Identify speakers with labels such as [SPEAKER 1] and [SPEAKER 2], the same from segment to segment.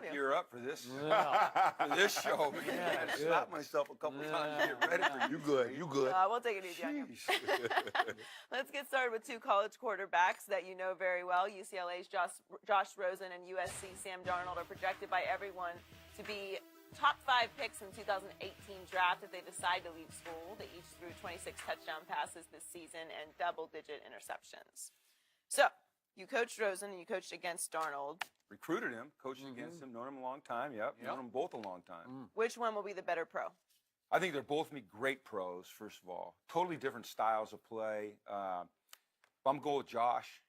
[SPEAKER 1] to.
[SPEAKER 2] gear up for this
[SPEAKER 3] Yeah.
[SPEAKER 2] for this show. I
[SPEAKER 3] Yeah,
[SPEAKER 2] had to
[SPEAKER 3] good.
[SPEAKER 2] slap myself a couple times to get ready for
[SPEAKER 4] You good? You good?
[SPEAKER 1] We'll take it easy on you.
[SPEAKER 2] Jeez.
[SPEAKER 1] Let's get started with two college quarterbacks that you know very well. UCLA's Josh Rosen and USC Sam Darnold are projected by everyone to be top 5 picks in 2018 draft if they decide to leave school. They each threw 26 touchdown passes this season and double-digit interceptions. So, you coached Rosen and you coached against Darnold.
[SPEAKER 2] Recruited him, coached against him, known him a long time. Yep, known them both a long time.
[SPEAKER 1] Which one will be the better pro?
[SPEAKER 2] I think they're both be great pros. First of all, totally different styles of play. I'm going with Josh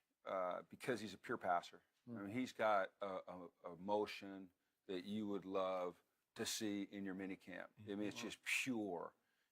[SPEAKER 2] because he's a pure passer. I mean, he's got a motion that you would love to see in your mini camp. I mean, it's just pure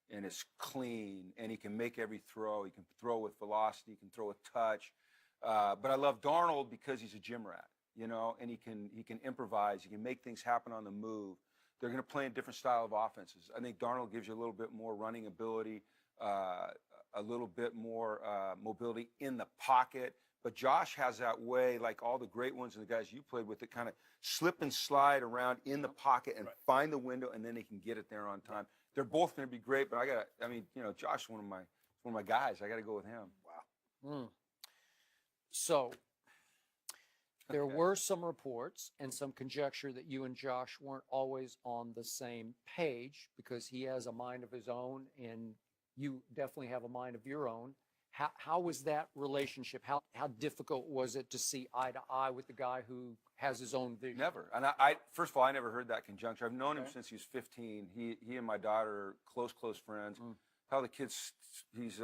[SPEAKER 2] and it's clean, and he can make every throw. He can throw with velocity. He can throw with touch. But I love Darnold because he's a gym rat, you know, and he can improvise. He can make things happen on the move. They're going to play in different style of offenses. I think Darnold gives you a little bit more running ability, a little bit more mobility in the pocket. But Josh has that way, like all the great ones and the guys you played with, that kind of slip and slide around in the pocket and find the window, and then they can get it there on time. They're both going to be great, but Josh is one of my guys. I got to go with him. Wow.
[SPEAKER 3] So there were some reports and some conjecture that you and Josh weren't always on the same page because he has a mind of his own and you definitely have a mind of your own. How was that relationship? How difficult was it to see eye to eye with the guy who has his own vision?
[SPEAKER 2] Never. And I first of all, I never heard that conjunction. I've known him since he was 15. He and my daughter are close friends. How the kid's he's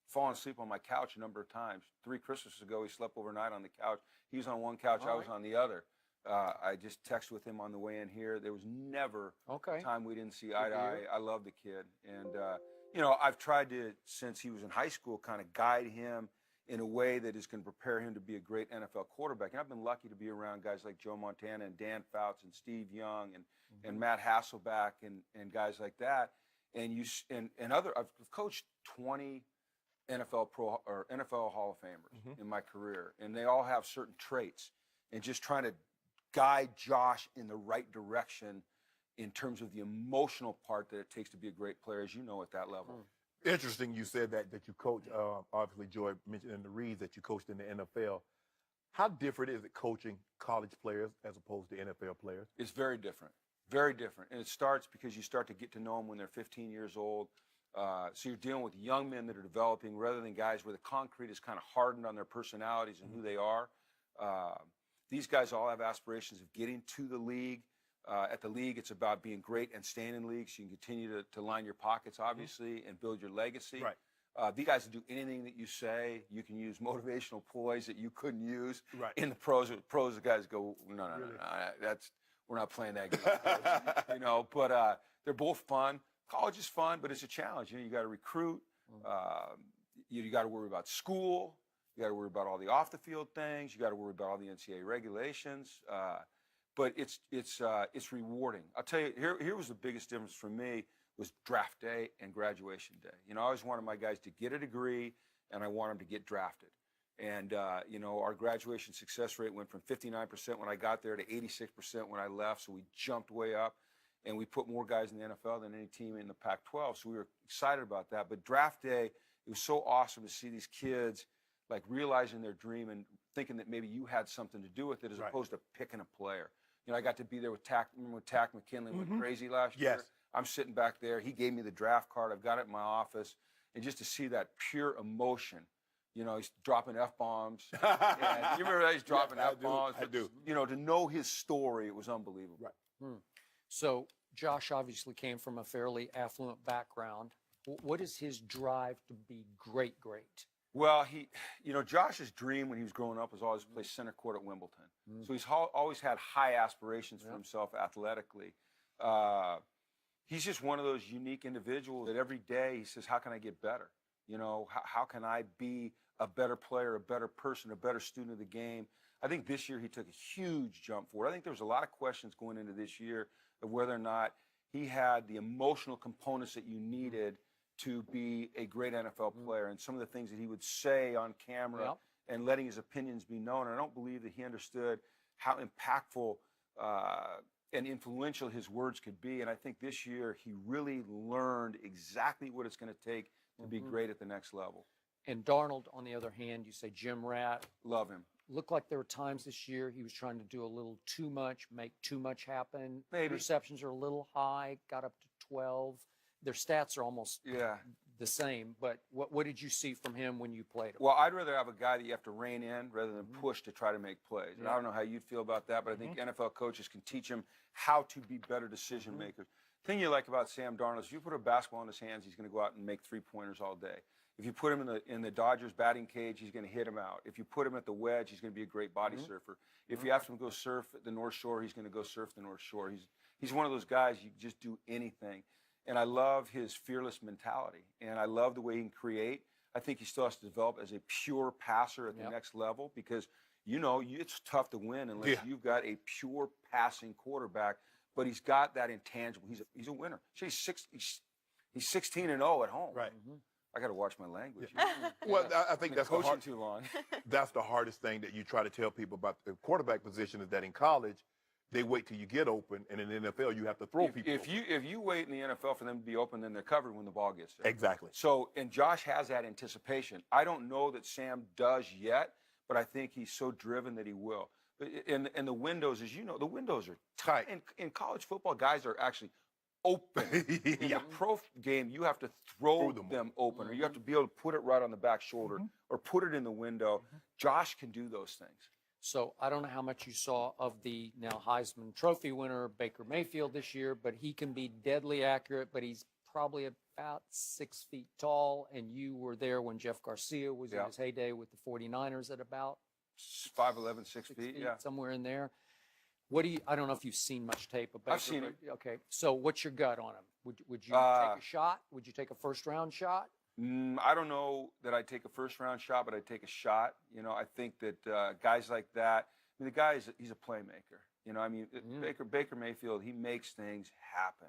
[SPEAKER 2] fallen asleep on my couch a number of times. 3 Christmases ago, he slept overnight on the couch. He was on one couch, I was on the other. I just texted with him on the way in here. There was never a time we didn't see eye to eye. I love the kid. And, I've tried to, since he was in high school, kind of guide him in a way that is going to prepare him to be a great NFL quarterback. And I've been lucky to be around guys like Joe Montana and Dan Fouts and Steve Young and Matt Hasselbeck and guys like that. And I've coached 20 NFL pro or NFL Hall of Famers in my career, and they all have certain traits. And just trying to guide Josh in the right direction in terms of the emotional part that it takes to be a great player, as you know, at that level.
[SPEAKER 4] Interesting you said that you coach, obviously Joy mentioned in the Reeds that you coached in the NFL. How different is it coaching college players as opposed to NFL players?
[SPEAKER 2] It's very different, very different. And it starts because you start to get to know them when they're 15 years old. So you're dealing with young men that are developing rather than guys where the concrete is kind of hardened on their personalities and who they are. These guys all have aspirations of getting to the league. At the league, it's about being great and staying in league so you can continue to line your pockets, obviously, and build your legacy. Right. These guys will do anything that you say. You can use motivational ploys that you couldn't use in the pros. The guys go, no, we're not playing that game. But they're both fun. College is fun, but it's a challenge. You got to recruit. You got to worry about school. You got to worry about all the off-the-field things. You got to worry about all the NCAA regulations. But it's rewarding. I'll tell you, here was the biggest difference for me was draft day and graduation day. I always wanted my guys to get a degree, and I want them to get drafted. And, our graduation success rate went from 59% when I got there to 86% when I left, so we jumped way up. And we put more guys in the NFL than any team in the Pac-12, so we were excited about that. But draft day, it was so awesome to see these kids like realizing their dream and thinking that maybe you had something to do with it as opposed to picking a player. I got to be there with Tack. Remember when Tack McKinley went crazy last year? I'm sitting back there. He gave me the draft card. I've got it in my office. And just to see that pure emotion, he's dropping F-bombs. You remember that? He's dropping F-bombs.
[SPEAKER 4] I do.
[SPEAKER 2] To know his story, it was unbelievable.
[SPEAKER 4] Right.
[SPEAKER 3] So Josh obviously came from a fairly affluent background. What is his drive to be great?
[SPEAKER 2] Well, Josh's dream when he was growing up was always to play center court at Wimbledon. So he's always had high aspirations for himself athletically. He's just one of those unique individuals that every day he says, how can I get better? How can I be a better player, a better person, a better student of the game? I think this year he took a huge jump forward. I think there was a lot of questions going into this year of whether or not he had the emotional components that you needed to be a great NFL player, and some of the things that he would say on camera and letting his opinions be known. And I don't believe that he understood how impactful and influential his words could be. And I think this year he really learned exactly what it's going to take to be great at the next level.
[SPEAKER 3] And Darnold, on the other hand, you say Jim Rat.
[SPEAKER 2] Love him.
[SPEAKER 3] Looked like there were times this year he was trying to do a little too much, make too much happen.
[SPEAKER 2] Maybe.
[SPEAKER 3] Interceptions are a little high, got up to 12. Their stats are almost the same. But what did you see from him when you played him?
[SPEAKER 2] Well, I'd rather have a guy that you have to rein in rather than push to try to make plays. And I don't know how you'd feel about that, but I think NFL coaches can teach him how to be better decision makers. The thing you like about Sam Darnold is if you put a basketball in his hands, he's going to go out and make three-pointers all day. If you put him in the Dodgers batting cage, he's going to hit him out. If you put him at the wedge, he's going to be a great body surfer. If you ask him to go surf at the North Shore, he's going to go surf the North Shore. He's one of those guys you just do anything. And I love his fearless mentality, and I love the way he can create. I think he still has to develop as a pure passer at the next level because, it's tough to win unless you've got a pure passing quarterback. But he's got that intangible. He's a winner. He's 16-0 at home.
[SPEAKER 4] Right.
[SPEAKER 2] I got to watch my language.
[SPEAKER 4] Well, I think that's
[SPEAKER 2] coaching too long.
[SPEAKER 4] That's the hardest thing that you try to tell people about the quarterback position is that in college, they wait till you get open, and in the NFL, you have to throw people.
[SPEAKER 2] If you wait in the NFL for them to be open, then they're covered when the ball gets there.
[SPEAKER 4] Exactly.
[SPEAKER 2] So, and Josh has that anticipation. I don't know that Sam does yet, but I think he's so driven that he will. And the windows, as you know, the windows are tight. In college football, guys are actually open. In the pro game, you have to throw them open, or you have to be able to put it right on the back shoulder or put it in the window. Josh can do those things.
[SPEAKER 3] So I don't know how much you saw of the now Heisman Trophy winner, Baker Mayfield, this year, but he can be deadly accurate, but he's probably about 6 feet tall, and you were there when Jeff Garcia was in his heyday with the 49ers at about
[SPEAKER 2] 5'11", 6 feet,
[SPEAKER 3] somewhere in there. I don't know if you've seen much tape of Baker.
[SPEAKER 2] I've seen it.
[SPEAKER 3] Okay, so what's your gut on him? Would you take a shot? Would you take a first-round shot?
[SPEAKER 2] I don't know that I'd take a first-round shot, but I'd take a shot. I think that guys like that, the guy he's a playmaker. Baker Mayfield, he makes things happen.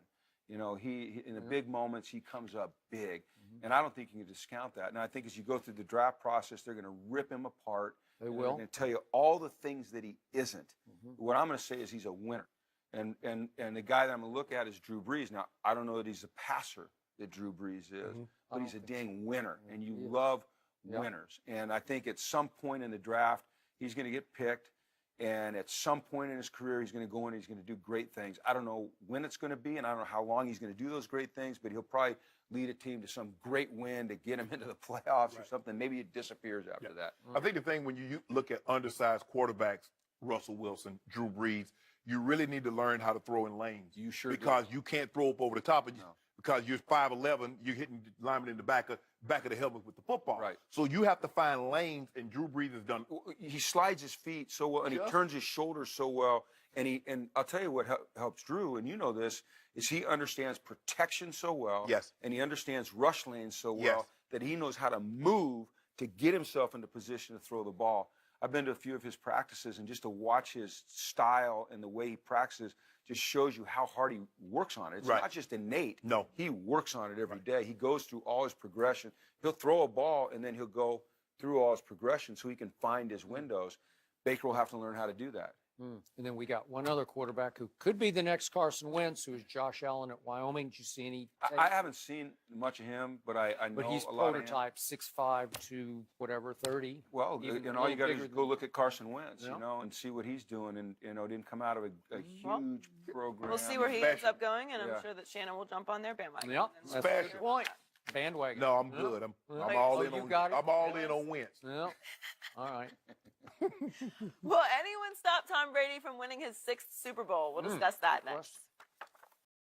[SPEAKER 2] He in the big moments, he comes up big. And I don't think you can discount that. And I think as you go through the draft process, they're going to rip him apart.
[SPEAKER 3] They will.
[SPEAKER 2] They're going to tell you all the things that he isn't. What I'm going to say is he's a winner. And the guy that I'm going to look at is Drew Brees. Now, I don't know that he's a passer that Drew Brees is, but he's a dang winner. And you love winners. And I think at some point in the draft, he's going to get picked. And at some point in his career, he's going to go in and he's going to do great things. I don't know when it's going to be, and I don't know how long he's going to do those great things, but he'll probably lead a team to some great win to get him into the playoffs or something. Maybe it disappears after that.
[SPEAKER 4] I think the thing when you look at undersized quarterbacks, Russell Wilson, Drew Brees, you really need to learn how to throw in lanes.
[SPEAKER 2] You sure
[SPEAKER 4] Because you can't throw up over the top of you. Because you're 5'11", you're hitting the lineman in the back of the helmet with the football.
[SPEAKER 2] Right.
[SPEAKER 4] So you have to find lanes, and Drew Brees has done.
[SPEAKER 2] He slides his feet so well, and he turns his shoulders so well. And I'll tell you what helps Drew, and you know this, is he understands protection so well.
[SPEAKER 4] Yes.
[SPEAKER 2] And he understands rush lanes so well that he knows how to move to get himself into position to throw the ball. I've been to a few of his practices, and just to watch his style and the way he practices just shows you how hard he works on it. It's not just innate.
[SPEAKER 4] No.
[SPEAKER 2] He works on it every day. He goes through all his progression. He'll throw a ball, and then he'll go through all his progression so he can find his windows. Baker will have to learn how to do that.
[SPEAKER 3] And then we got one other quarterback who could be the next Carson Wentz, who is Josh Allen at Wyoming. Did you see any tape?
[SPEAKER 2] I haven't seen much of him, but I know
[SPEAKER 3] But he's
[SPEAKER 2] a lot
[SPEAKER 3] prototype 6'5" to whatever 30.
[SPEAKER 2] Well,
[SPEAKER 3] even
[SPEAKER 2] all you got to do is
[SPEAKER 3] bigger
[SPEAKER 2] go look at Carson Wentz,
[SPEAKER 3] Yeah.
[SPEAKER 2] And see what he's doing. And didn't come out of a huge program.
[SPEAKER 1] We'll see where he ends
[SPEAKER 4] Special.
[SPEAKER 1] up going, and I'm
[SPEAKER 2] Yeah.
[SPEAKER 1] sure that Shannon will jump on their bandwagon.
[SPEAKER 3] Yeah,
[SPEAKER 1] And
[SPEAKER 3] that's a
[SPEAKER 4] Special.
[SPEAKER 3] good point. Bandwagon.
[SPEAKER 4] No, I'm good. I'm
[SPEAKER 3] Well,
[SPEAKER 4] all
[SPEAKER 3] oh,
[SPEAKER 4] in
[SPEAKER 3] you
[SPEAKER 4] on.
[SPEAKER 3] got it?
[SPEAKER 4] I'm all in on Wentz.
[SPEAKER 3] Yeah. All right.
[SPEAKER 1] Will anyone stop Tom Brady from winning his 6th Super Bowl? We'll discuss that next.